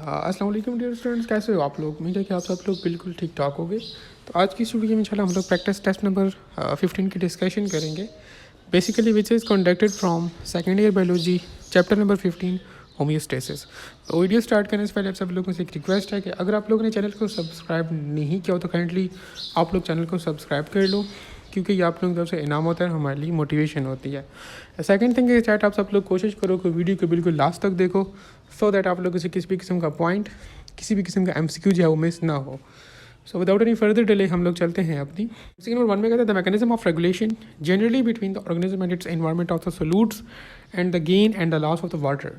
अस्सलाम वालेकुम dear students, कैसे हो आप लोग? उम्मीद है कि आप सब लोग बिल्कुल ठीक ठाक होंगे। तो आज की वीडियो में इंशाल्लाह हम लोग प्रैक्टिस टेस्ट नंबर 15 की डिस्कशन करेंगे, basically which is conducted from second year biology chapter number 15 homeostasis. तो वीडियो स्टार्ट करने से पहले आप सब लोगों से एक रिक्वेस्ट है कि अगर आप लोगों ने चैनल को सब्सक्राइब नहीं किया हो तो काइंडली आप लोग चैनल को सब्सक्राइब कर लो, क्योंकि ये आप लोगों की तरफ से इनाम होता है, हमारे लिए मोटिवेशन होती है। सेकंड थिंग इज चैट आप सब लोग कोशिश करो कि वीडियो को बिल्कुल लास्ट तक देखो, सो दैट आप लोगों से किसी भी किस्म का पॉइंट, किसी भी किस्म का एमसीक्यू जो है वो मिस ना हो। So without any further delay हम लोग चलते हैं अपनी MCQ नंबर 1 में। कहते हैं the mechanism of regulation generally between the organism and it's environment of the solutes and the gain and the loss of the water.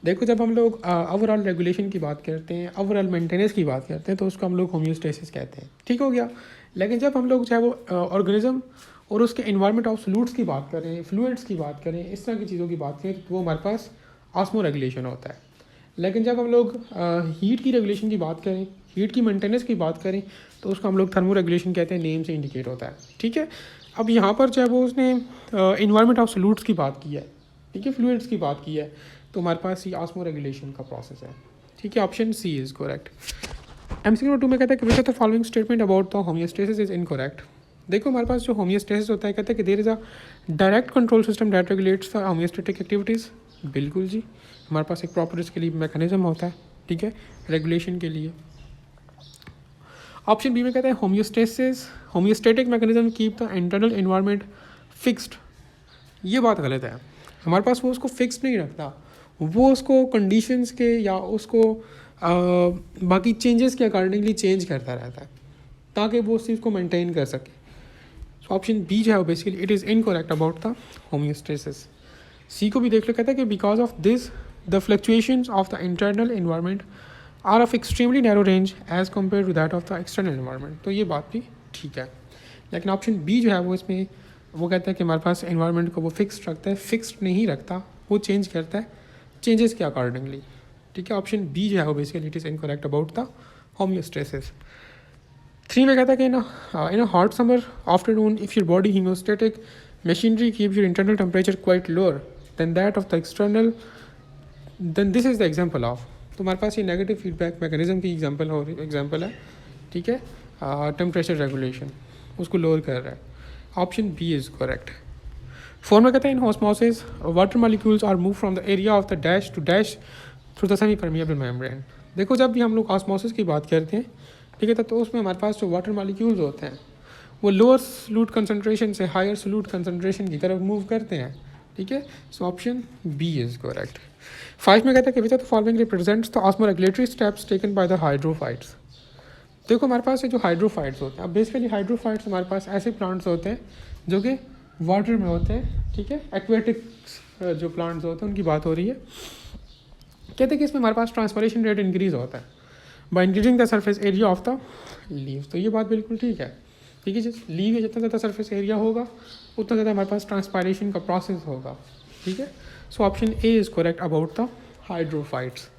देखो, जब हम लोग ओवरऑल रेगुलेशन की बात करते हैं, ओवरऑल मेंटेनेंस की बात करते हैं, तो उसको हम लोग होमियोस्टेसिस कहते हैं। ठीक हो गया। लेकिन जब हम लोग चाहे वो ऑर्गेनिज्म और उसके इन्वायरमेंट ऑफ सोल्यूट्स की बात करें, फ्लूइड्स की बात करें, इस तरह की चीज़ों की बात करें, तो वो हमारे पास ऑस्मो रेगुलेशन होता है। लेकिन जब हम लोग हीट की रेगुलेशन की बात करें, हीट की मेंटेनेंस की बात करें, तो उसको हम लोग थर्मो रेगुलेशन कहते हैं, नेम से इंडिकेट होता है। ठीक है। अब यहाँ पर चाहे वो उसने इन्वायरमेंट ऑफ सोल्यूट्स की बात की है, ठीक है, फ्लूइड्स की बात की है, तो हमारे पास ये ऑस्मो रेगुलेशन का प्रोसेस है। ठीक है, option C is correct. MCQ number 2 में कहता है कि which of the following statement about the homeostasis is incorrect. देखो, हमारे पास जो होमियोस्टेसिस होता है, कहता है कि there is a direct control system that regulates the homeostatic activities. बिल्कुल जी, हमारे पास एक प्रॉपर इसके लिए मैकेनिज्म होता है, ठीक है, रेगुलेशन के लिए। ऑप्शन बी में कहता है homeostatic mechanism keep the internal environment fixed. ये बात गलत है। हमारे पास वो उसको फिक्स्ड नहीं रखता, वो उसको कंडीशंस के या उसको बाकी चेंजेस के अकॉर्डिंगली चेंज करता रहता है, ताकि वो उस चीज़ को मेंटेन कर सके। सो ऑप्शन बी जो है basically it is incorrect about the homeostasis. C को भी देख लो, कहता है कि because of this the fluctuations of the internal environment are of extremely narrow range as compare to that of the external environment. तो ये बात भी ठीक है। लेकिन ऑप्शन बी जो है वो इसमें वो कहता है कि हमारे पास एनवायरनमेंट को वो फिक्स्ड रखता है, फिक्स्ड नहीं रखता, वो चेंज करता है चेंजेस के अकॉर्डिंगली। ठीक है, ऑप्शन बी जो है वो basically it is incorrect about the homeostasis. 3 में कहता है कि in a hot summer afternoon if your body homeostatic machinery keep your internal temperature quite lower than that of the external, then this is the example of. तो हमारे पास ये negative feedback mechanism की example है। ठीक है, temperature regulation उसको lower कर रहा है। Option B is correct. 4 में कहते हैं in osmosis water molecules are move from the area of the dash to dash through the semi permeable membrane. देखो, जब भी हम लोग ऑस्मोसिस की बात करते हैं, ठीक है, तो उसमें हमारे पास जो वाटर मॉलिक्यूल्स होते हैं वो लोअर सोल्यूट कंसनट्रेशन से हायर सोल्यूट कंसनट्रेशन की तरफ मूव करते हैं। ठीक है, so option B is correct. 5 में कहता है कि which of the following represents the osmoregulatory steps taken by the hydrophytes. देखो, हमारे पास ये जो हाइड्रोफाइट्स होते हैं, अब बेसिकली हाइड्रोफाइट्स हमारे पास ऐसे प्लांट्स होते हैं जो कि वाटर में होते हैं। ठीक है, एक्वेटिक जो प्लांट्स होते हैं उनकी बात हो रही है। कहते हैं कि इसमें हमारे पास ट्रांसपरेशन रेट इंक्रीज होता है by increasing the surface area of the leaves. तो ये बात बिल्कुल ठीक है। ठीक है, जिस लीव में जितना ज़्यादा सरफेस एरिया होगा उतना ज़्यादा हमारे पास ट्रांसपायरेशन का प्रोसेस होगा। ठीक है, so option A is correct about the hydrophytes.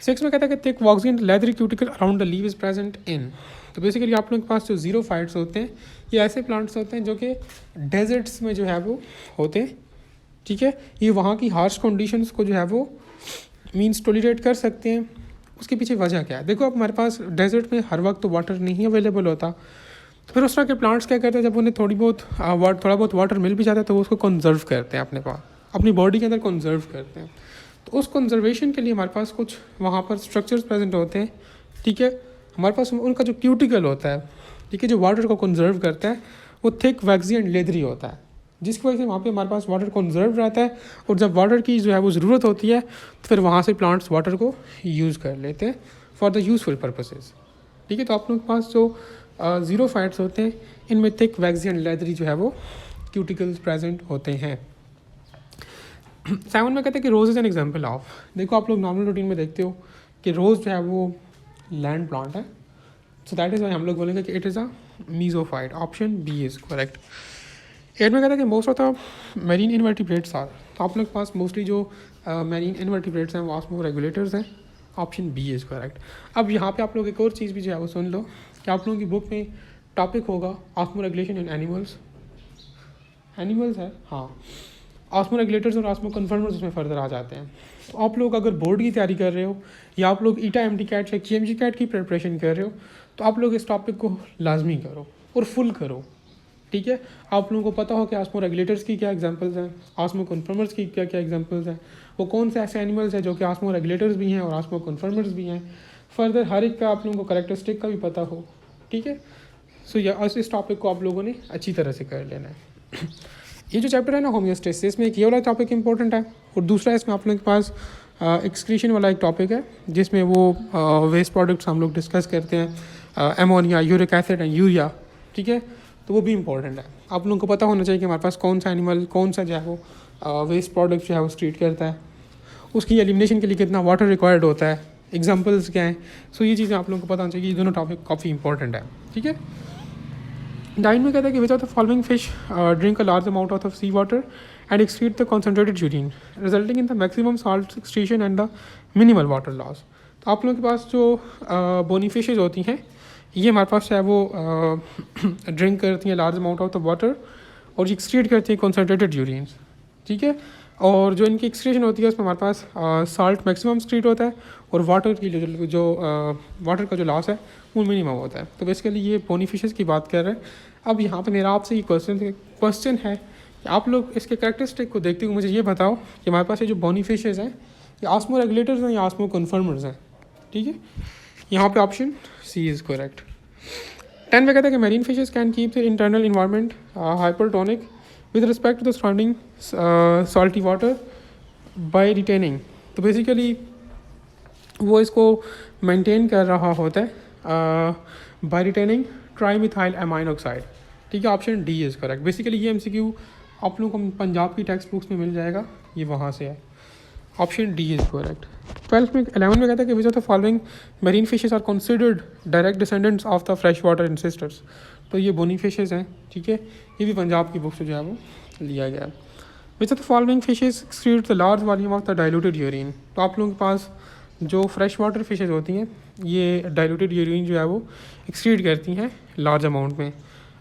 6 में कहता है कि thick waxen leathery cuticle around the leave is present in. तो बेसिकली आप लोगों के पास जो ज़ीरोफाइट्स होते हैं, ये ऐसे प्लांट्स होते हैं जो कि डेजर्ट्स में जो है वो होते हैं। ठीक है, ये वहाँ की हार्श कंडीशंस को जो है वो मीन्स टॉलरेट कर सकते हैं। उसके पीछे वजह क्या है? देखो, अब हमारे पास डेजर्ट में हर वक्त तो वाटर नहीं अवेलेबल होता, तो फिर उस तरह के प्लांट्स क्या करते हैं, जब उन्हें थोड़ा बहुत वाटर मिल भी जाता है तो वो उसको कंजर्व करते हैं, अपने पास अपनी बॉडी के अंदर कंजर्व करते हैं। तो उस कंजर्वेशन के लिए हमारे पास कुछ वहाँ पर स्ट्रक्चर्स प्रेजेंट होते हैं। ठीक है, हमारे पास उनका जो क्यूटिकल होता है, ठीक है, जो वाटर को कंजर्व करता है, वो थिक वैक्सी एंड लेदरी होता है, जिसकी वजह से वहाँ पे हमारे पास वाटर कंजर्व रहता है। और जब वाटर की जो है वो ज़रूरत होती है तो फिर वहाँ से प्लांट्स वाटर को यूज़ कर लेते हैं फॉर द यूज़फुल पर्पसेस। ठीक है, तो आप लोगों के पास जो ज़ीरोफाइट्स होते हैं, इनमें थिक वैक्सी एंड लेदरी जो है वो क्यूटिकल्स प्रेजेंट होते हैं। 7 में कहते हैं कि रोज़ इज़ एन एग्जाम्पल ऑफ। देखो, आप लोग नॉर्मल रूटीन में देखते हो कि रोज़ जो है वो लैंड प्लांट है, सो दैट इज़ वाई हम लोग बोलेंगे कि it is a mesophyte. Option B is correct. 8 में कहता है कि most of the marine invertebrates are. तो आप लोग के पास मोस्टली जो मेरीन इनवर्टिब्रेट्स हैं वो ऑस्मो रेगुलेटर्स हैं। Option B is correct. अब यहाँ पे आप लोग एक और चीज़ भी जो है वो सुन लो कि आप लोगों की बुक में टॉपिक होगा ऑस्मो रेगुलेशन इन एनिमल्स है, हाँ। ऑस्मो रेगुलेटर्स और ऑस्मो कन्फर्मर्स उसमें फर्दर आ जाते हैं। तो आप लोग अगर बोर्ड की तैयारी कर रहे हो या आप लोग ईटा एमटी कैट या केएमजी कैट की प्रिपरेशन कर रहे हो तो आप लोग इस टॉपिक को लाजमी करो और फुल करो, ठीक है। आप लोगों को पता हो कि ऑस्मो रेगुलेटर्स की क्या एग्जांपल्स हैं, ऑस्मो कन्फर्मर्स की क्या क्या एग्जांपल्स हैं, वो कौन से ऐसे एनिमल्स हैं जो कि ऑस्मो रेगुलेटर्स भी हैं और ऑस्मो कन्फर्मर्स भी हैं। फर्दर हर एक का आप लोगों को करेक्टरिस्टिक का भी पता हो, ठीक है। सो या इस टॉपिक को आप लोगों ने अच्छी तरह से कर लेना है। ये जो चैप्टर है ना होम्योस्टेसिस, इसमें एक ये वाला टॉपिक इंपॉर्टेंट है और दूसरा इसमें आप लोगों के पास एक्सक्रीशन वाला एक टॉपिक है जिसमें वो वेस्ट प्रोडक्ट्स हम लोग डिस्कस करते हैं, ammonia, uric acid and urea, ठीक है। तो वो भी इंपॉर्टेंट है। आप लोगों को पता होना चाहिए कि हमारे पास कौन सा एनिमल कौन सा जो है वो वेस्ट प्रोडक्ट जो है वो एक्सक्रीट करता है, उसकी एलिमिनेशन के लिए कितना वाटर रिक्वायर्ड होता है, एग्जाम्पल्स क्या हैं। सो ये चीज़ें आप लोगों को पता होना चाहिए। ये दोनों टॉपिक काफ़ी इंपॉर्टेंट है, ठीक है। डाइन में कहता है कि which of the following fish drink a large amount of sea water and excrete the concentrated urine resulting in the maximum salt excretion and the minimal water loss. तो आप लोगों के पास जो बोनी फिशेज होती हैं ये हमारे पास है वो ड्रिंक करती हैं large amount of the water और ये एक्सक्रीट करती हैं कॉन्सेंट्रेटेड यूरिन्स, ठीक है। और जो इनकी एक्सक्रीशन होती है उसमें हमारे पास साल्ट मैक्सिमम एक्सक्रीट होता है और वाटर की जो वाटर का जो लॉस है वो मिनिमम होता है। तो बेसिकली ये बोनी फिशेस की बात कर रहे हैं। अब यहाँ पे मेरा आपसे ये क्वेश्चन है कि आप लोग इसके कैरेक्टरिस्टिक को देखते हुए मुझे ये बताओ कि हमारे पास ये जो बोनी फिशेस हैं ये ऑस्मो रेगुलेटर्स हैं या ऑस्मो कन्फर्मर्स हैं, ठीक है। यहाँ पे ऑप्शन सी इज़ करेक्ट। 10 में कहता है कि marine fishes can keep the internal environment hypertonic with respect to the surrounding salty water by retaining. तो बेसिकली वो इसको मेंटेन कर रहा होता है by retaining trimethyl amine oxide, ठीक है। Option D is correct. Basically ये एमसीक्यू आप लोगों को पंजाब की टेक्स्ट बुक्स में मिल जाएगा, ये वहाँ से है। Option D is correct. 11 में कहता है कि which of the following marine fishes are considered direct descendants of the fresh water ancestors. तो ये बोनी फिशेस हैं, ठीक है। ये भी पंजाब की बुक से जो है वो लिया गया है। विच of the following fishes excrete the large volume of the diluted urine. तो आप लोगों के पास जो फ्रेश वाटर फिशेस होती हैं ये डाइल्यूटेड यूरिन जो है वो एक्सक्रीट करती हैं लार्ज अमाउंट में।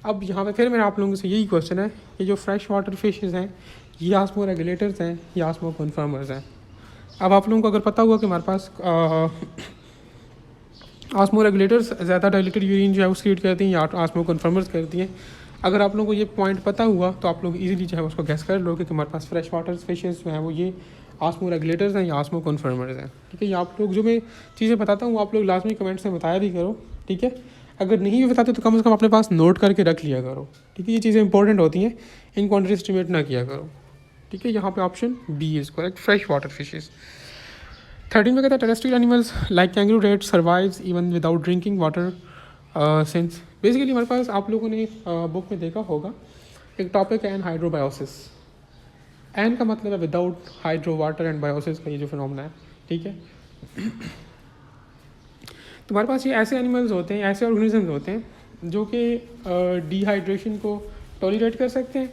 अब यहाँ पे फिर मेरा आप लोगों से यही क्वेश्चन है कि जो फ्रेश वाटर फिशेस हैं ये ऑस्मो रेगुलेटर्स हैं या ऑस्मो कन्फर्मर्स हैं। अब आप लोगों को अगर पता हुआ कि हमारे पास ऑस्मो रेगुलेटर्स ज़्यादा डाइल्यूटेड यूरिन जो है वो एक्सक्रीट करती हैं या ऑस्मो कन्फर्मर्स करती हैं, अगर आप लोगों को ये पॉइंट पता हुआ तो आप लोग इजीली जो है उसको गैस कर लोगे कि हमारे पास फ्रेश वाटर फिशेस जो हैं वो ये ऑस्मो रेगुलेटर्स हैं या ऑस्मो कन्फर्मर्स हैं, ठीक है। ये आप लोग जो मैं चीज़ें बताता हूँ आप लोग लाजमी कमेंट्स में बताया भी करो, ठीक है। अगर नहीं भी बताते तो कम से कम अपने पास नोट करके रख लिया करो, ठीक है। ये चीज़ें इंपॉर्टेंट होती हैं, इनको अंडर एस्टिमेट ना किया करो, ठीक है। यहाँ पे option B is correct, fresh water fishes. 13 में कहता है terrestrial animals like kangaroo rat survives even without drinking water since. Basically हमारे पास आप लोगों ने बुक में देखा होगा एक टॉपिक है एनहाइड्रोबायोसिस। एन का मतलब है without hydro water and Biosys का ये जो फिनोमेना है, ठीक है। तो हमारे पास ये ऐसे एनिमल्स होते हैं, ऐसे ऑर्गेनिजम्स होते हैं जो कि डिहाइड्रेशन को टॉलरेट कर सकते हैं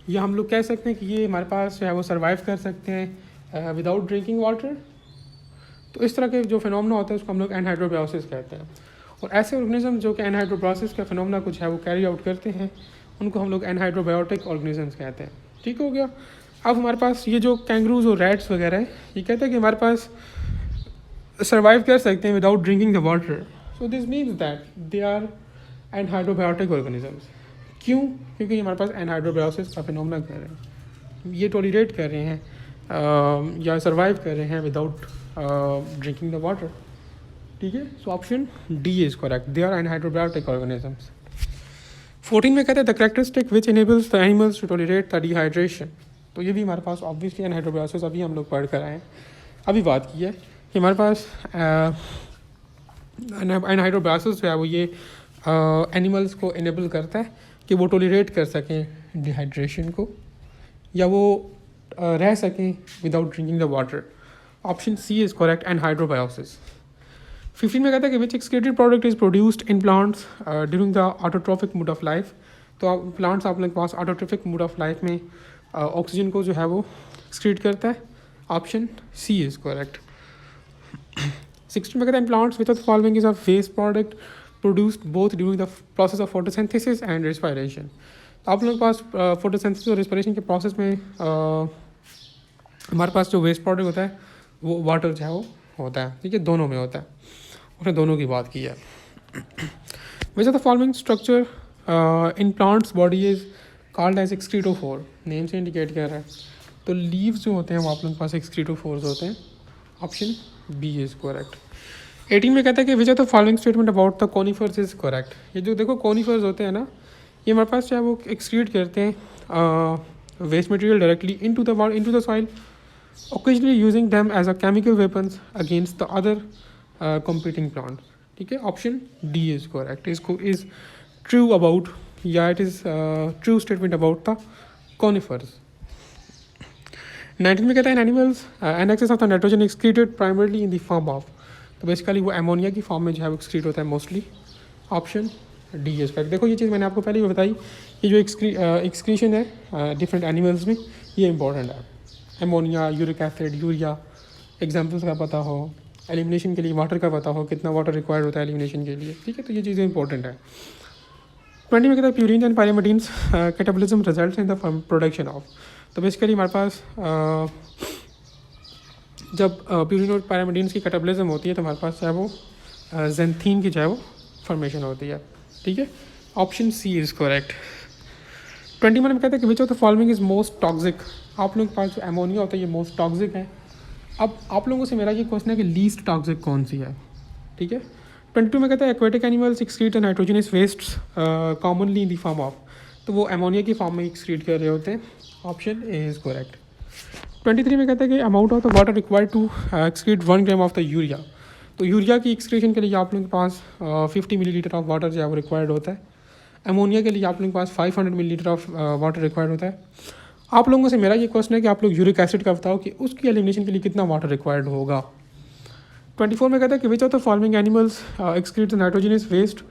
या हम लोग कह सकते हैं कि ये हमारे पास जो है वो सर्वाइव कर सकते हैं विदाउट ड्रिंकिंग वाटर। तो इस तरह के जो फिनोमेना होता है उसको हम लोग एनहाइड्रोबायोसिस कहते हैं। और ऐसे ऑर्गेनिज्म जो कि एनहाइड्रोबायोसिस का फिनोमेना कुछ है वो कैरी आउट करते हैं उनको हम लोग एनहाइड्रोबायोटिक ऑर्गेनिजम्स कहते हैं, ठीक हो गया। अब हमारे पास ये जो कैंगरूज और रैट्स वगैरह है ये कहते हैं कि हमारे पास सर्वाइव कर सकते हैं without drinking the water. So this means that they are anhydrobiotic organisms. क्यों? क्योंकि ये हमारे पास एनहाइड्रोबायोसिस का फिनोमेना कर रहे हैं, ये टॉलरेट कर रहे हैं या सर्वाइव कर रहे हैं विदाउट ड्रिंकिंग द वाटर, ठीक है। So option D is correct, they are anhydrobiotic organisms. 14 में कहते हैं the characteristic which enables the animals to tolerate the dehydration. तो ये भी हमारे पास ऑब्वियसली एनहाइड्रोबायोसिस अभी हम लोग पढ़ कर आए हैं, अभी बात की है कि हमारे पास एनहाइड्रोबायोसिस जो है वो ये एनिमल्स को इनेबल करता है कि वो टॉलरेट कर सकें डिहाइड्रेशन को या वो रह सकें without drinking the water. Option C is correct, anhydrobiosis. 15 में कहता है कि which excreted product is produced in plants during the autotrophic mode of life. तो प्लांट्स आप लोगों के पास ऑटोट्रॉफिक मोड ऑफ लाइफ में ऑक्सीजन को जो है वो एक्सक्रीट करता है। Option C is correct. 16 में कहता है plants which of the following is a waste product produced both during the process of photosynthesis and respiration. आप लोगों के पास फोटोसिंथेसिस और रेस्पिरेशन के प्रोसेस में हमारे पास जो वेस्ट प्रोडक्ट होता है वो वाटर जो है वो होता है, ठीक है, दोनों में होता है, उसने दोनों की बात की है। Which are the following structure in plants body is called as excretophore, name से इंडिकेट कर रहा है। तो लीव्स जो होते हैं वो आप लोगों के पास एक्सक्रीटोफोर्स होते हैं, ऑप्शन बी इज़ करेक्ट। 18 में कहता है कि which are the following statement about the conifers is correct. ये जो देखो कॉनिफर्स होते हैं ना, ये हमारे पास चाहे वो एक्सक्रीट करते हैं waste material directly into the soil, occasionally using them as a chemical weapons against the other competing plant, ठीक है, ऑप्शन डी इज करेक्ट। इसको इज ट्रू अबाउट, या it is true statement about the conifers. 19 में कहता है animals an excess of the nitrogen excreted primarily in the form of, तो basically वो ammonia की फॉर्म में जो है वो एक्सक्रीट होता है mostly, option D is correct. देखो ये चीज़ मैंने आपको पहले ही बताई कि जो एक्सक्रीशन है डिफरेंट एनिमल्स में ये इंपॉर्टेंट है। Ammonia, uric acid, urea examples का पता हो, एलिमिनेशन के लिए वाटर का पता हो, कितना वाटर रिक्वायर्ड होता है एलिमिनेशन के लिए, ठीक है, तो ये चीज़ें इंपॉर्टेंट है। 20 में कहता है purine and pyrimidines catabolism results in the production of, तो बेसिकली हमारे पास जब प्यूरिन और पायरिमिडीन्स की कैटाबॉलिज्म होती है तो हमारे पास चाहे वो जेंथीन की चाहे वो फॉर्मेशन होती है, ठीक है, ऑप्शन सी इज़ करेक्ट। 21 में कहते हैं कि which of the following is most toxic. आप लोगों के पास जो एमोनिया होता है ये मोस्ट टॉक्सिक है। अब आप लोगों से मेरा ये क्वेश्चन है कि लीस्ट टॉक्सिक कौन सी है, ठीक है। 22 में कहता है aquatic animals excrete nitrogenous waste commonly in the form of, तो वो एमोनिया की फॉर्म में एक्सक्रीट कर रहे होते हैं, ऑप्शन ए इज़ करेक्ट। 23 में कहता है कि amount of the water required to excrete 1 gram of the urea, तो यूरिया की एक्सक्रीशन के लिए आप लोगों के पास 50 मिलीलीटर ऑफ वाटर जो है वो रिक्वायर्ड होता है। एमोनिया के लिए आप लोगों के पास 500 मिलीलीटर ऑफ वाटर रिक्वायर्ड होता है। आप लोगों से मेरा ये क्वेश्चन है कि आप लोग यूरिक एसिड का बताओ कि उसकी एलिमिनेशन के लिए कितना वाटर रिक्वायर्ड होगा। 24 में कहता है कि which of the following animals excrete the nitrogenous waste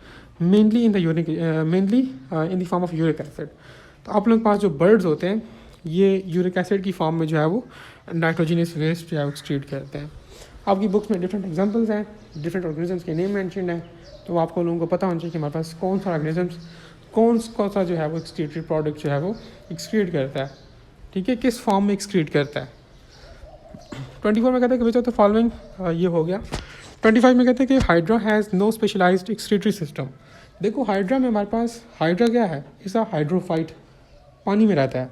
mainly in the form of uric acid, तो आप लोगों के पास जो बर्ड्स होते हैं ये यूरिक एसिड की फॉर्म में जो है वो नाइट्रोजनस वेस्ट जो है एक्सक्रीट करते हैं। आपकी बुक्स में डिफरेंट एग्जांपल्स हैं, डिफरेंट ऑर्गेनिजम्स के नेम मेंशन है, तो आपको लोगों को पता होना चाहिए कि हमारे पास कौन सा ऑर्गेनिजम्स कौन सा जो है वो एक्सक्रीटरी प्रोडक्ट जो है वो एक्सक्रीट करता है, ठीक है, किस फॉर्म में एक्सक्रीट करता है। 24 में कहते हैं कि विच ऑफ द फॉलोइंग, ये हो गया। 25 में कहते हैं कि hydra has no specialised excretory system. देखो हाइड्रा में हमारे पास हाइड्रा क्या है, इस हाइड्रोफाइट, पानी में रहता है।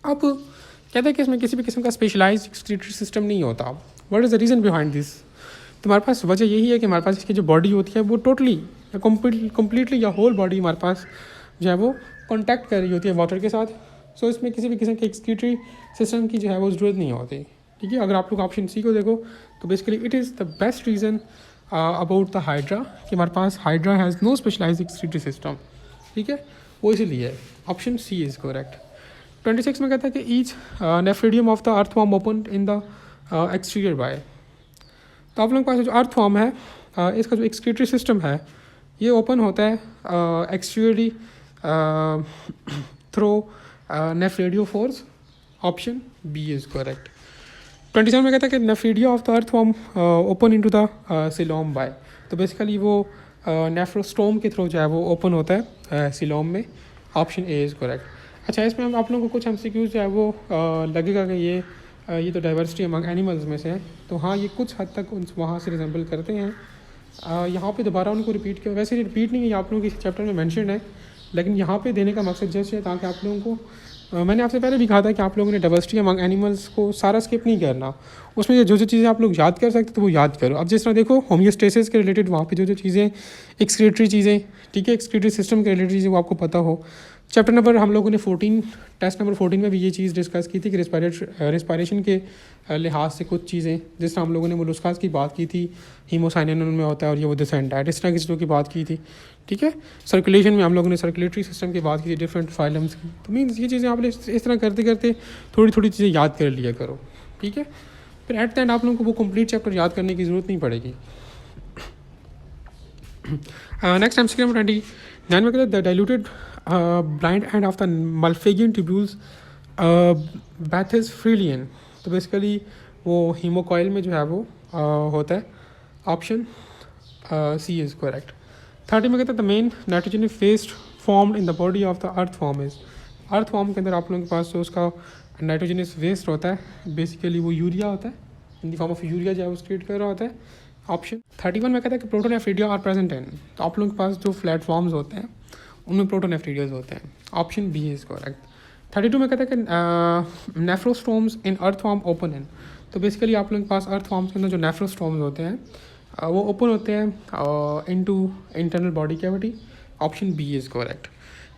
अब कहते हैं कि इसमें किसी भी किस्म का स्पेशलाइज्ड एक्सक्रीटरी सिस्टम नहीं होता। What is the reason behind this, तो हमारे पास वजह यही है कि हमारे पास इसकी जो बॉडी होती है वो टोटली या कम्प्लीटली या होल बॉडी हमारे पास जो है वो कॉन्टैक्ट कर रही होती है वाटर के साथ। सो इसमें किसी भी किस्म के एक्सक्रीटरी सिस्टम की जो है वो ज़रूरत नहीं होती, ठीक है। अगर आप लोग ऑप्शन सी को देखो तो basically it is the best reason about the hydra कि हमारे पास hydra has no specialised excretory system, ठीक है, वो इसीलिए ऑप्शन सी इज़ करेक्ट। 26 में कहता है कि each nephridium of the earthworm open in the exterior by, तो आप लोगों के पास जो अर्थवॉर्म है इसका जो एक्सक्रीटरी सिस्टम है ये ओपन होता है exteriorly through nephridiophores, option B is correct. 27 में कहता है कि nephridia of the earthworm open into the coelom by, तो बेसिकली वो नेफ्रोस्टोम के थ्रू जो है वो ओपन होता है सिलोम में, ऑप्शन ए इज़ करेक्ट। अच्छा, इसमें हम आप लोगों को कुछ MCQs जो है वो लगेगा कि ये तो डाइवर्सिटी अमंग एनिमल्स में से है, तो हाँ ये कुछ हद तक उन वहाँ से रिजेंबल करते हैं। यहाँ पे दोबारा उनको रिपीट किया, वैसे रिपीट नहीं है, आप लोगों के चैप्टर में मेंशन है, लेकिन यहाँ पे देने का मकसद जस्ट है ताकि आप लोगों को मैंने आपसे पहले भी कहा था कि आप लोगों ने डाइवर्सिटी अमंग एनिमल्स को सारा स्किप नहीं करना, उसमें जो चीज़ें आप लोग याद कर सकते तो वो याद करो। अब जिस तरह देखो होमियोस्टेसिस के रिलेटेड वहाँ पे जो चीज़ें एक्सक्रीटरी चीज़ें, ठीक है, एक्सक्रीटरी सिस्टम के रिलेटेड चीज़ें वो आपको पता हो। चैप्टर नंबर हम लोगों ने 14 टेस्ट नंबर 14 में भी ये चीज़ डिस्कस की थी कि रेस्पिरेशन के लिहाज से कुछ चीज़ें, जिस तरह हम लोगों ने मोलस्कास की बात की थी, हीमोसाइनिन उनमें होता है और ये वो डिसेंडाइट, इस तरह की चीज़ों की बात की थी, ठीक है। सर्कुलेशन में हम लोगों ने सर्कुलेटरी सिस्टम की बात की थी, डिफरेंट फाइलम्स की, तो मीन्स ये चीज़ें आपने इस तरह करते करते थोड़ी थोड़ी चीज़ें याद कर लिया करो, ठीक है, फिर एट द एंड आप लोगों को वो कंप्लीट चैप्टर याद करने की ज़रूरत नहीं पड़ेगी। नेक्स्ट MCQ नंबर 29 में कहते हैं the diluted blind end of the Malpighian tubules bathes freely in, तो बेसिकली वो हीमोकॉइल में जो है वो होता है, ऑप्शन सी इज़ करेक्ट। 30 में कहता है the main nitrogen faced formed in the body of the earth form is. Earth form के अंदर आप लोगों के पास जो उसका नाइट्रोजनस वेस्ट होता है बेसिकली वो यूरिया होता है, इन द फॉर्म ऑफ यूरिया जो है वो क्रिएट कर रहा होता है। ऑप्शन 31 में कहता है कि प्रोटोन एफ्रीडिया आर प्रेजेंट इन। तो आप लोगों के पास जो प्लेटफॉर्म्स होते हैं उनमें प्रोटोन एफ्रीडियाज होते हैं। Option B is correct. 32 में कहता है कि नेफ्रोस्टोम्स इन अर्थ फॉर्म ओपन इन। तो बेसिकली आप लोगों के पास अर्थ फॉर्म्स के अंदर जो नेफ्रोस्टोम्स होते हैं वो ओपन होते हैं into internal body cavity. Option B is correct.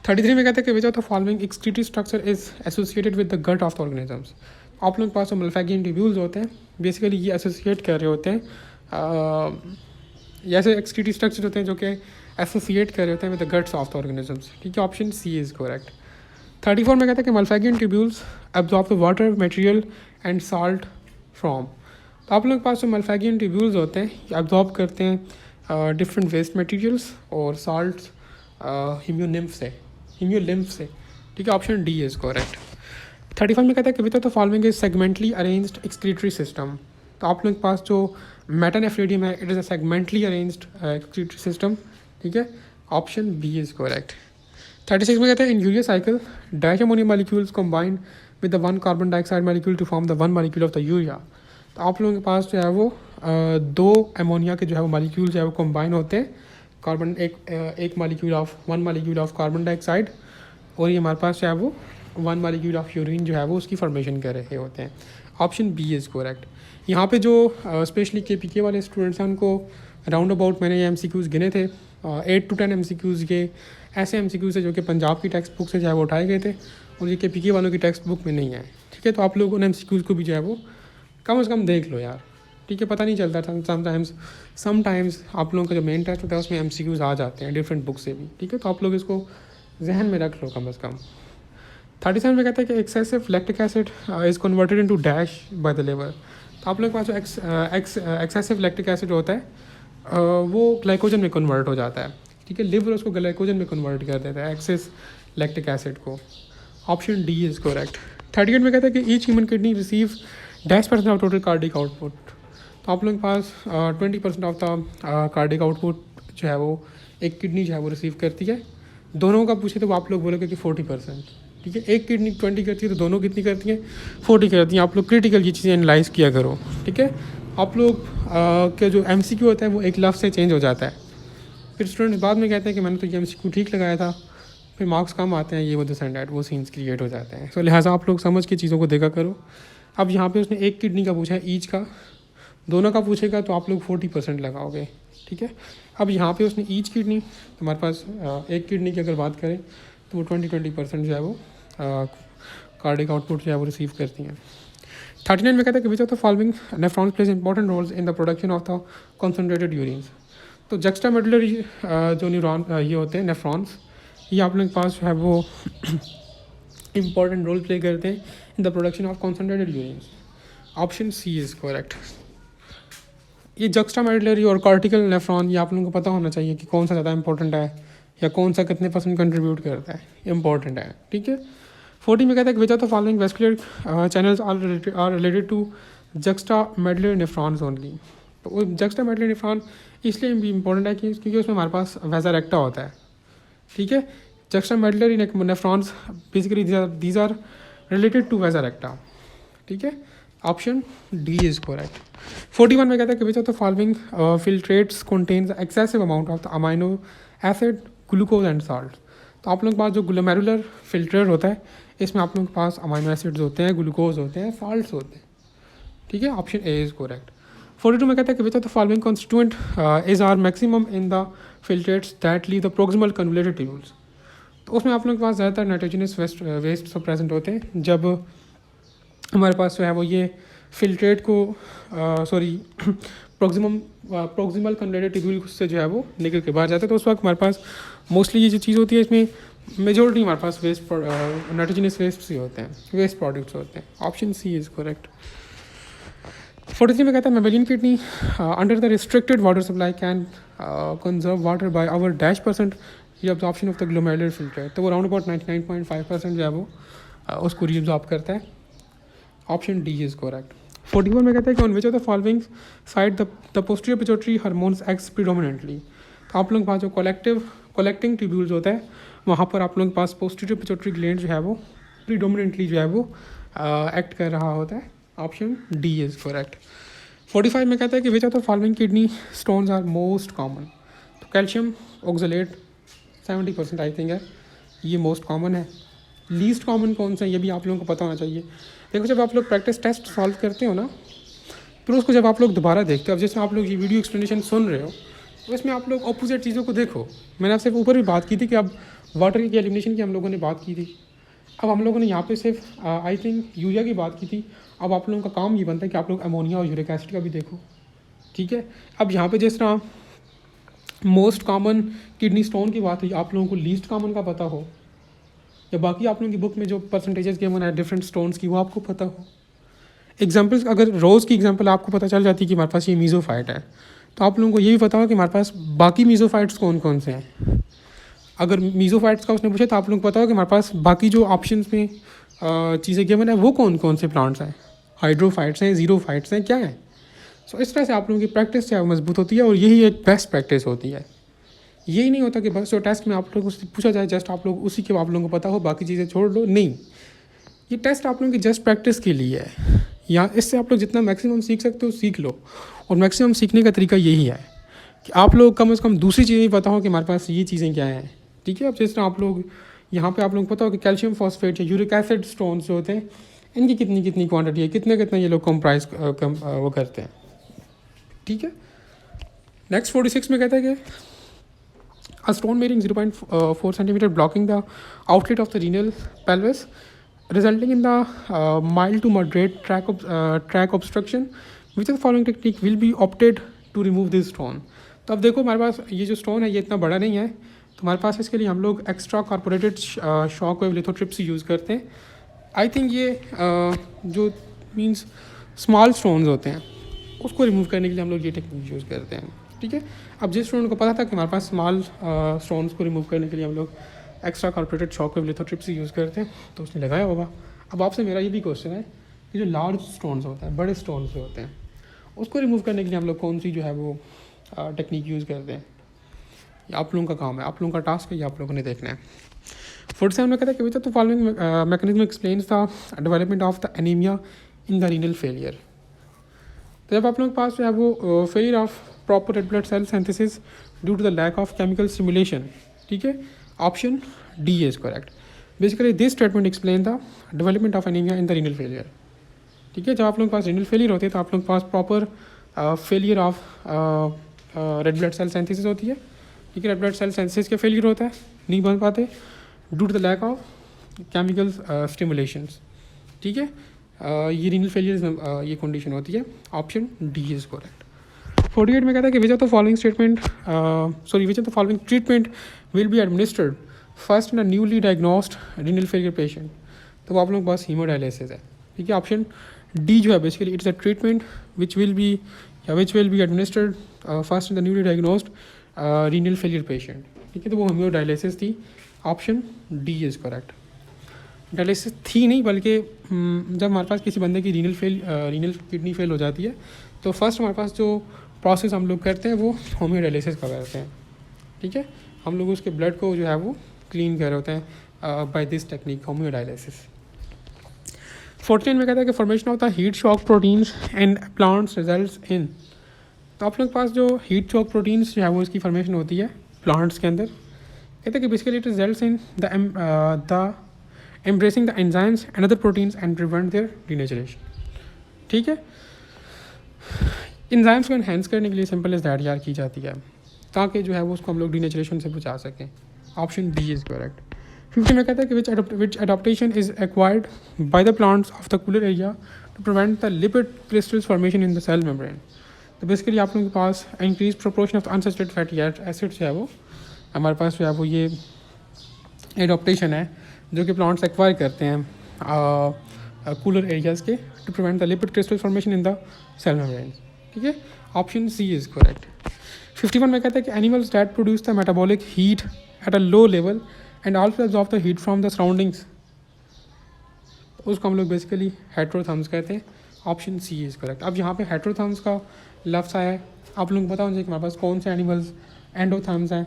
33 में कहते हैं कि which of the following excretory structure is associated with the gut of the organisms. आप लोगों के पास जो मल्फैगियन ट्यूब्यूल्स होते हैं बेसिकली ये एसोसिएट कर रहे होते हैं ऐसे एक्सक्रीटरी स्ट्रक्चर होते हैं जो कि एसोसिएट कर रहे होते हैं with the guts of the organisms. ठीक है, ऑप्शन सी इज करेक्ट। 34 में कहता है कि Malpighian tubules absorb the water material and salt from. तो आप लोगों के पास जो मल्फैगियन ट्यूब्यूल्स होते हैं ये एब्जॉर्ब करते हैं डिफरेंट वेस्ट मटेरियल्स और साल्ट्स हीमियोलिम्फ से। ठीक है, ऑप्शन डी इज करेक्ट। 35 में कहता है कि which of the following is segmentally arranged excretory system. तो आप लोगों के पास जो मेटानेफ्रीडियम है it is a segmentally arranged excretory system. ठीक है, ऑप्शन बी इज करेक्ट। 36 में कहते हैं in urea cycle dash ammonia molecules combined with the one carbon dioxide molecule to form the one molecule of the urea. तो आप लोगों के पास जो है वो दो अमोनिया के जो है वो मॉलिक्यूल जो है वो कंबाइन होते हैं, कार्बन एक molecule of one molecule of carbon dioxide और ये हमारे पास जो है वो वन मॉलिक्यूल ऑफ यूरिन जो है वो उसकी फॉर्मेशन कर रहे होते हैं। Option B is correct. यहाँ पे जो स्पेशली के वाले स्टूडेंट्स हैं उनको राउंड अबाउट मैंने ये MCQs गिने थे 8 to 10 MCQs के ऐसे MCQs है जो कि पंजाब की टेक्स्ट बुक से जो है वो उठाए गए थे और ये के वालों की टेक्स्ट बुक में नहीं है। ठीक है, तो आप लोग उन MCQs को भी जो है वो कम से कम देख लो यार। ठीक है, पता नहीं चलता था समटाइम्स आप लोगों का जो मेन टेस्ट होता है उसमें MCQs आ जाते हैं डिफरेंट बुक से भी। ठीक है, तो आप लोग इसको जहन में रख लो कम से कम। 37 में कहता है कि excessive lactic acid is converted into dash by the liver. तो आप लोग के पास जो एक्सेसिव लैक्टिक एसिड होता है वो ग्लाइकोजन में कन्वर्ट हो जाता है। ठीक है, लिवर उसको ग्लाइकोजन में कन्वर्ट कर देता है एक्सेस लैक्टिक एसिड को। Option D is correct. 38 में कहता है कि each human kidney receive -% of total cardiac output. तो आप लोगों के पास 20% ऑफ द कार्डिक आउटपुट जो है वो एक किडनी जो है वो रिसीव करती है। दोनों का पूछे तो आप लोग बोलोगे कि 40%। ठीक है, एक किडनी 20 करती है तो दोनों कितनी करती हैं, 40 करती हैं। आप लोग क्रिटिकल ये चीज़ें एनालाइज किया करो। ठीक है, आप लोग के जो MCQ होता है वो एक लफ्ज़ से चेंज हो जाता है, फिर स्टूडेंट्स बाद में कहते हैं कि मैंने तो ये MCQ ठीक लगाया था, फिर मार्क्स कम आते हैं, ये वो दिस एंड डैट, वो सीन्स क्रिएट हो जाते हैं। सो लिहाजा आप लोग समझ के चीज़ों को देखा करो। अब यहाँ पे उसने एक किडनी का पूछा है ईच का, दोनों का पूछेगा तो आप लोग 40% लगाओगे। ठीक है, अब यहाँ पे उसने ईच किडनी, तो हमारे पास एक किडनी की अगर बात करें तो वो 20% जो है वो कार्डिक आउटपुट जो है वो रिसीव करती हैं। 39 में कहता है कि which of the following nephrons plays important roles in the production of the concentrated urines. तो जक्स्टामेडुलरी जो न्यूरॉन ये होते हैं नेफ्रॉन्स, ये आप लोगों के पास जो है वो इंपॉर्टेंट रोल प्ले करते हैं in the production of concentrated urines. Option C is correct. ये जक्स्टामेडुलरी और कॉर्टिकल नेफ्रॉन ये आप लोगों को पता होना चाहिए कि कौन सा ज़्यादा इंपॉर्टेंट है या कौन सा कितने % कंट्रीब्यूट करता है, इंपॉर्टेंट है। ठीक है, 40 में कहता है कि which of the following vascular channels are related to juxtamedullary nephrons only. तो वो जक्स्टामेडुलरी नेफ्रॉन इसलिए भी इंपॉर्टेंट है क्योंकि उसमें हमारे पास वेसा रेक्टा होता है। ठीक है, juxtamedullary nephrons basically these are related to vasa recta. ठीक है, ऑप्शन डी इज़ करेक्ट। 41 में कहता है कि which of the following filtrates contains excessive amount of the amino acid glucose and salt. तो आप लोगों के पास जो ग्लोमेरुलर फिल्टर होता है इसमें आप लोगों के पास अमाइनो एसिड्स होते हैं, ग्लूकोज होते हैं, साल्ट्स होते हैं। ठीक है, ऑप्शन ए इज़ करेक्ट। 42 में कहता है कि which of the following constituent is are maximum in the filtrates that leave the proximal convoluted tubules. तो उसमें आप लोगों के पास ज़्यादातर नाइट्रोजनस वेस्ट सब प्रेजेंट होते हैं जब हमारे पास जो है वो ये फिल्ट्रेट को प्रोक्सिमल कन्वोल्यूटेड ट्यूब्यूल से जो है वो निकल के बाहर जाता है। तो उस वक्त हमारे पास मोस्टली ये जो चीज़ होती है इसमें मेजोरिटी हमारे पास वेस्ट नाइट्रोजनस वेस्ट ही होते हैं, वेस्ट प्रोडक्ट्स होते हैं। Option C is correct. 43 में कहता है mammalian kidney under the restricted water supply can conserve water by our -% ये absorption of the glomerular filter. तो वो राउंड अबाउट 99.5% जो है वो उसको रीअब्जॉर्ब करता है। Option D is correct. 41 में कहता है कि on which of the following side the posterior pituitary hormones x predominantly. तो आप लोग के पास जो कलेक्टिंग ट्यूब्यूल्स होता है, वहाँ पर आप लोगों के पास पोस्टीरियर पिट्यूटरी ग्लैंड जो है वो प्रीडोमिनेंटली जो है वो एक्ट कर रहा होता है। Option D is correct. 45 में कहता है कि which of the following kidney stones are most common. तो कैल्शियम ऑक्सलेट 70% आई थिंक है, ये मोस्ट कॉमन है। लीस्ट कॉमन कौन सा है ये भी आप लोगों को पता होना चाहिए। देखो जब आप लोग प्रैक्टिस टेस्ट सॉल्व करते हो ना, फिर उसको जब आप लोग दोबारा देखते हो, अब जैसे आप लोग ये वीडियो एक्सप्लेनेशन सुन रहे हो, तो इसमें आप लोग अपोजिट चीज़ों को देखो। मैंने आपसे ऊपर भी बात की थी कि अब वाटर की एलिमिनेशन की हम लोगों ने बात की थी, अब हम लोगों ने यहाँ पे सिर्फ आई थिंक यूरिया की बात की थी। अब आप लोगों का काम ये बनता है कि आप लोग अमोनिया और यूरिक एसिड का भी देखो, ठीक है। अब यहाँ पे जिस तरह मोस्ट कॉमन किडनी स्टोन की बात हुई, आप लोगों को लीस्ट कॉमन का पता हो, या बाकी आप लोगों की बुक में जो परसेंटेजेस गिवन है डिफरेंट स्टोन्स की वो आपको पता हो। एग्जाम्पल्स, अगर रोज़ की एग्जाम्पल आपको पता चल जाती है कि हमारे पास ये मीज़ोफाइट है, तो आप लोगों को ये भी पता हो कि हमारे पास बाकी मीज़ोफाइट्स कौन कौन से हैं। अगर मीज़ोफाइट्स का उसने पूछा तो आप लोगों को पता हो कि हमारे पास बाकी जो ऑप्शन में चीज़ें गिवन है वो कौन कौन से प्लांट्स हैं, हाइड्रोफाइट्स हैं, ज़ीरोफाइट्स हैं, क्या है। सो इस तरह से आप लोगों की प्रैक्टिस जो है मजबूत होती है, और यही एक बेस्ट प्रैक्टिस होती है। यही नहीं होता कि बस जो टेस्ट में आप लोगों से पूछा जाए जस्ट आप लोग उसी के आप लोगों को पता हो, बाकी चीज़ें छोड़ लो, नहीं। ये टेस्ट आप लोगों की जस्ट प्रैक्टिस के लिए है। या इससे आप लोग जितना मैक्सिमम सीख सकते हो सीख लो, और मैक्सिमम सीखने का तरीका यही है कि आप लोग कम से कम दूसरी चीज़ें पता हो कि हमारे पास ये चीज़ें क्या हैं, ठीक है। अब जिस तरह आप लोग यहाँ पे आप लोगों को पता हो कि कैल्शियम फॉस्फेट या यूरिक एसिड स्टोन्स जो होते हैं, इनकी कितनी कितनी क्वांटिटी है, कितने कितने ये लोग कंप्राइज वो करते हैं, ठीक है। नेक्स्ट 46 में कहता है कि a stone measuring 0.4 centimeter blocking the outlet of the renal pelvis, resulting in the mild to moderate track obstruction. Which of the following technique will be opted to remove this stone? तो अब देखो हमारे पास ये जो stone है ये इतना बड़ा नहीं है, तो हमारे पास इसके लिए हम लोग extracorporeal shock wave lithotripsy use करते हैं। आई थिंक ये जो मीन्स स्मॉल स्टोन्स होते हैं उसको रिमूव करने के लिए हम लोग ये टेक्निक यूज़ करते हैं, ठीक है। अब जिस स्टूडेंट को पता था कि हमारे पास स्मॉल स्टोन्स को रिमूव करने के लिए हम लोग extracorporeal shock wave lithotripsy use करते हैं, तो उसने लगाया होगा। अब आपसे मेरा ये भी क्वेश्चन है कि जो लार्ज स्टोन्स होते हैं, बड़े स्टोन्स जो होते हैं, उसको रिमूव करने के लिए हम लोग कौन सी जो है वो टेक्निक यूज़ करते हैं। ये आप लोगों का काम है, आप लोगों का टास्क है, ये आप लोगों ने देखना है। 47 में कहता है कि which of the following mechanism explains the development of the anaemia in the renal failure. तो जब आप लोगों के पास जो है वो failure of proper red blood cell synthesis due to the lack of chemical stimulation, ठीक है। Option D is correct. Basically this statement explain the development of anaemia in the renal failure, ठीक है। जब आप लोगों के पास रीनल फेलियर होती है तो आप लोगों के पास proper failure of red blood cell synthesis होती है, ठीक है। रेड ब्लड सेल सिंथेसिस के फेलियर होता है, नहीं बन पाते due to the lack of chemical stimulations, ठीक है। ये रीनल फेलियर ये कंडीशन होती है। Option D is correct. 48 में कहता है कि which of the following which of the following treatment will be administered first in a newly diagnosed renal failure patient. तो वो आप लोगों के पास हीमोडायलिसिस है, ठीक है। ऑप्शन डी जो है basically it's a treatment which will be administered first in the newly diagnosed renal failure patient, ठीक है। तो वो हीमोडायलिसिस थी। Option D is correct. Dialysis थी नहीं, बल्कि जब हमारे पास किसी बंदे की रीनल किडनी फेल हो जाती है तो फर्स्ट हमारे पास जो प्रोसेस हम लोग करते हैं वो होम्योडायलिसिस का करते हैं, ठीक है। हम लोग उसके ब्लड को जो है वो क्लीन कर रहे होते हैं बाय दिस टेक्निक होम्योडायलिसिस। 49 में कहता है कि formation of the heat shock proteins and plants results in. तो आप लोग के पास जो हीट शॉक प्रोटीन्स जो है वो इसकी फॉर्मेशन होती है प्लांट्स के अंदर। कहते हैं कि basically it results in the embracing the enzymes and other proteins and prevent their degeneration, ठीक है। enzymes को enhance करने के लिए सिंपल इज दैट यार की जाती है, ताकि जो है वो उसको हम लोग डिनेचरेशन से बचा सकें। Option D is correct. 50 में कहता है कि which adaptation is acquired by the plants of the cooler area to prevent the lipid crystals formation in the cell membrane। तो बेसिकली आप लोगों के पास increase proportion of unsaturated fatty acids जो है वो हमारे पास जो है वो ये एडोप्टेशन है जो कि प्लांट्स एक्वायर करते हैं कूलर एरियाज़ के to prevent the lipid crystal formation in the cell membrane, ठीक है। Option C is correct. 51 में कहता है कि animals that produce the metabolic heat at a low level and also absorb the heat from the surroundings, उसको हम लोग basically heterotherms कहते हैं। Option C is correct. अब यहाँ पे हेट्रोथर्म्स का लफ्ज़ आया है, आप लोगों को पता होना चाहिए कि हमारे पास कौन से एनिमल्स एंडोथर्म्स हैं,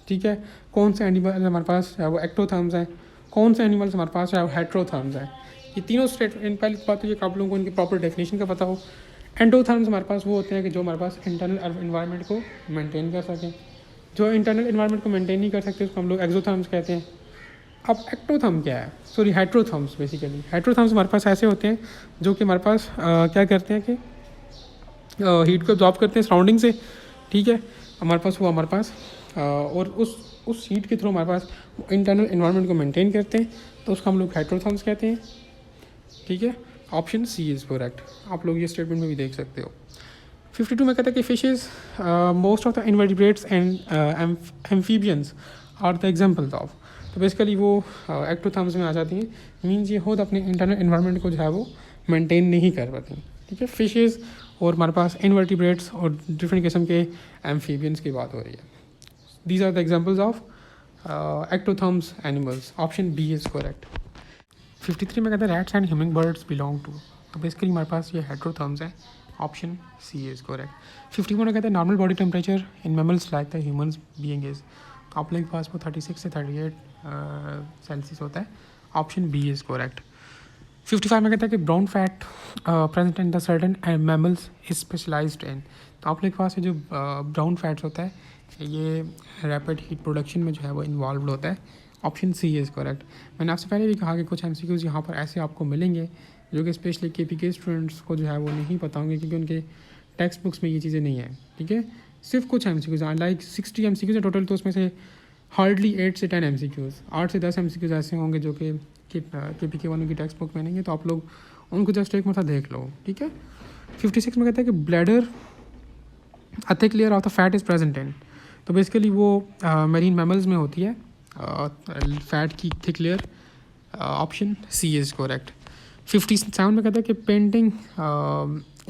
ठीक है, कौन से एनिमल हमारे पास है वो एक्टोथर्म्स हैं, कौन से एनिमल्स हमारे पास है वो हेट्रोथर्म्स हैं। ये तीनों स्टेटमेंट, पहली बात तो ये आप लोगों को इनकी प्रॉपर डेफिनेशन का पता हो। एंडोथर्म्स हमारे पास वो होते हैं कि जो हमारे पास इंटरनल इन्वायरमेंट को मेंटेन कर सकें। जो इंटरनल इन्वायरमेंट को मेंटेन नहीं कर सकते उसको हम लोग एक्सोथर्म्स कहते हैं। अब एक्टोथर्म क्या है, सॉरी हेट्रोथर्म्स। बेसिकली हेट्रोथर्म्स हमारे पास ऐसे होते हैं जो कि हमारे पास क्या करते हैं कि हीट को एब्जॉर्ब करते हैं सराउंडिंग से, ठीक है, हमारे पास और उस हीट के थ्रू हमारे पास इंटरनल इन्वायरमेंट को मेंटेन करते हैं, तो उसको हम लोग हेट्रोथर्म्स कहते हैं, ठीक है। ऑप्शन सी इज़ करेक्ट, आप लोग ये स्टेटमेंट में भी देख सकते हो। 52 में कहता है कि fishes most of the invertebrates and amphibians are the examples of. तो बेसिकली वो एक्टोथर्म्स में आ जाती हैं, मीन्स ये खुद अपने इंटरनल इन्वायरमेंट को जो है वो मेंटेन नहीं कर पाती, ठीक है। फिशेज और हमारे पास इनवर्टिब्रेट्स और डिफरेंट किस्म के एम्फीबियंस की बात हो रही है। These are the examples of ectotherms animals. Option B is correct. 53 में कहता है rats and hummingbirds belong to. तो बेसिकली हमारे पास ये हेट्रोथर्म्स हैं, ऑप्शन सी इज़ करेक्ट। 51 में कहता है normal body temperature in mammals like the humans being is. तो आप लोगों के पास वो 36 से 38 सेल्सियस होता है, ऑप्शन बी इज़ करेक्ट। 55 में कहता है कि brown fat present in the certain mammals is specialised in. तो आप लोगों के पास ये जो ब्राउन फैट्स होता है ये रैपिड हीट प्रोडक्शन में जो है वो इन्वॉल्व होता है, ऑप्शन सी इज़ करेक्ट। मैंने आपसे पहले भी कहा कि कुछ MCQs यहाँ पर ऐसे आपको मिलेंगे जो कि स्पेशली KPK स्टूडेंट्स को जो है वो नहीं पता होंगे, क्योंकि उनके टेक्स्ट बुक्स में ये चीज़ें नहीं हैं, ठीक है। सिर्फ कुछ MCQs लाइक 60 MCQs है टोटल, तो उसमें से हार्डली 8 से 10 MCQs, 8 से 10 MCQs ऐसे होंगे जो कि KPK वालों की टेक्स्ट बुक में नहीं है, तो आप लोग उनको जस्ट एक मरतबा देख लो, ठीक है। 56 में कहता है कि bladder a thick layer of the fat is present in. तो बेसिकली वो मैरीन मैमल्स में होती है फैट की thick layer, option C is correct. 57 में कहता है कि painting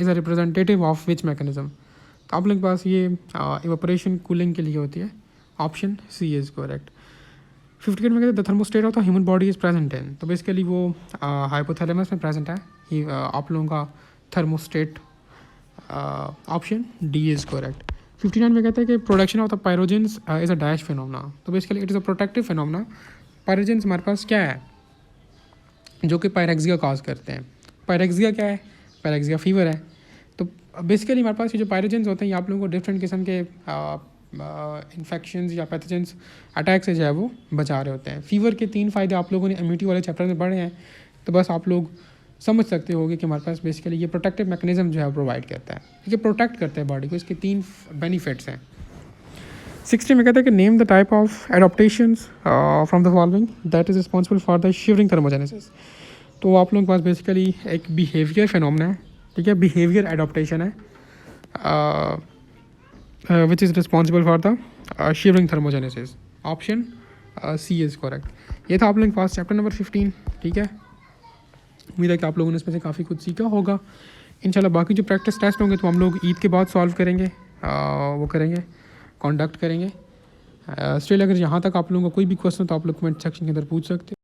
is a representative of which mechanism. तो आप लोग के पास ये इवेपोरेशन कूलिंग के लिए होती है, ऑप्शन सी इज़ करेक्ट। 58 में कहते हैं the thermostat of the human body is present in. तो बेसिकली वो हाइपोथैलेमस में प्रेजेंट है ये आप लोगों का thermostat, option D is correct. 59 में कहते हैं कि production of the pyrogens is a dash phenomena. तो basically it is a protective phenomena. Pyrogens हमारे पास क्या है जो कि पायरेक्सिया कॉज करते हैं। पायरेक्सिया क्या है, पायरेक्सिया फीवर है। तो बेसिकली हमारे पास ये जो पायरोजेंस होते हैं ये आप लोगों को डिफरेंट किस्म के इन्फेक्शंस या पैथोजेंस अटैक से जो है वो बचा रहे होते हैं। फीवर के 3 फ़ायदे आप लोगों ने इम्यूनिटी वाले चैप्टर में पढ़े हैं, तो बस आप लोग समझ सकते होगे कि हमारे पास बेसिकली ये प्रोटेक्टिव मैकेनिज्म जो है प्रोवाइड करता है, ठीक है, प्रोटेक्ट करता है बॉडी को। इसके 3 बेनिफिट्स हैं। 60 में कहता है कि name the type of adaptations from the following that is responsible for the shivering thermogenesis. तो आप लोगों के पास बेसिकली एक बिहेवियर फिनोमेना है, ठीक है, बिहेवियर एडॉप्टेशन है which is responsible for the shivering thermogenesis, option C is correct. ये था आप लोगों के पास चैप्टर नंबर 15, ठीक है। उम्मीद है कि आप लोगों ने इसमें से काफ़ी कुछ सीखा होगा। इंशाल्लाह बाकी जो प्रैक्टिस टेस्ट होंगे तो हम लोग ईद के बाद सॉल्व करेंगे, वो करेंगे, कंडक्ट करेंगे। स्टिल अगर यहाँ तक आप लोगों का कोई भी क्वेश्चन तो आप लोग कमेंट सेक्शन के अंदर पूछ सकते हैं।